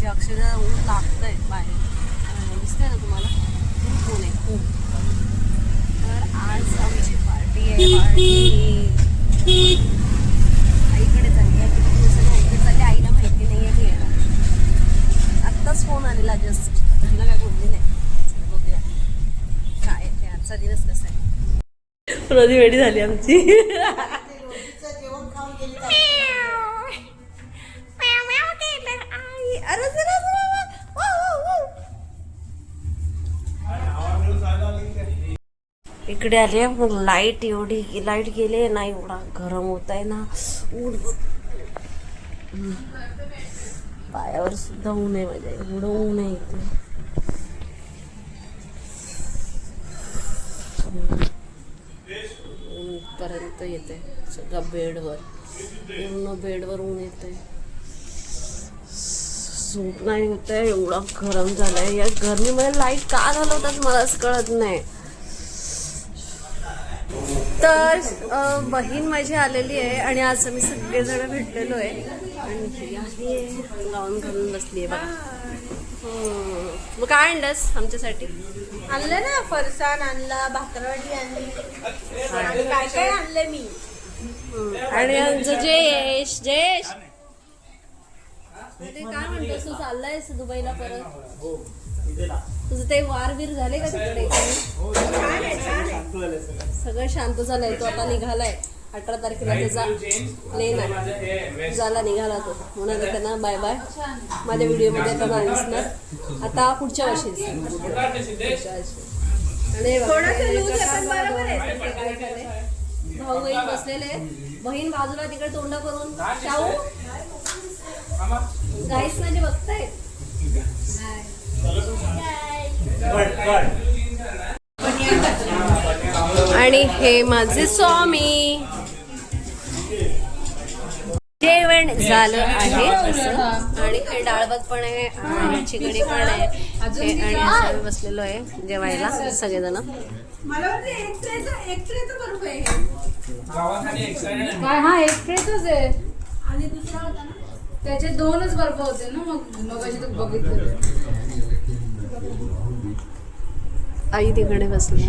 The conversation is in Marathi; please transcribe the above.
म्हणजे अक्षरशः ऊन लागतंय बाहेर, दिसतंय ना तुम्हाला, खूप ऊन आहे खूप. तर आज आमची पार्टी आहे. आईकडे चालली आहे, किती दिवसांनी आईकडे चालली, आईला माहिती नाही आहे मी येणार. आत्ताच फोन आलेला जस्ट, तिला काय बोलली नाही. बघूया काय ते आजचा दिवस कसा आहे. रोजी वेडी झाली आमची. इकडे आले मग लाईट एवढी लाईट गेले ना, एवढा गरम होत आहे ना, ऊन पायावर सुद्धा ऊन आहे माझ्या, एवढं ऊन आहे इथे. ऊन पर्यंत येते सगळं बेडवर, पूर्ण बेडवर ऊन येते, झोप नाही होत आहे, एवढा गरम झालाय. या गरमीमध्ये लाईट का घालवतात मला असं कळत नाही. तर बहीण माझी आलेली आहे आणि आज आम्ही सगळेजण भेटलेलो आहे. आणि गाऊन घालून बसली आहे बघा. मग काय आणलंस आमच्यासाठी? आणलं ना, फरसाण आणला, भाकरवडी आणली, काय काय आणलं मी. आणि आमचं जयेश ते काय म्हणतोस तू, चाललायस दुबईला परत? तुझं ते वारवीर झाले का तिकडे? सगळं शांत झालंय. तो आता निघालाय 18 तारखेला त्याचा प्लेन आहे, झाला निघाला तो. म्हणून त्यांना बाय बाय. माझ्या व्हिडिओमध्ये आता नाही दिसणार, आता पुढच्या वर्षी दिसणार. आणि भाऊ बहीण बसलेले, बहीण बाजूला तिकडे तोंड करून. शाहू गाईस म्हणजे बघताय. आणि हे माझे स्वामी. जेवण झालं आहे असं, आणि हे डाळभात पण आहे आणि चिकडी पण आहे. आणि असं बसलेलो आहे जेवायला सगळेजण. काय हा एक ट्रेच आहे आणि दुसरा होता ना, त्याचे 2च बर्फ होते ना. मग अशी तर बघितलं आई तिकडे बसली.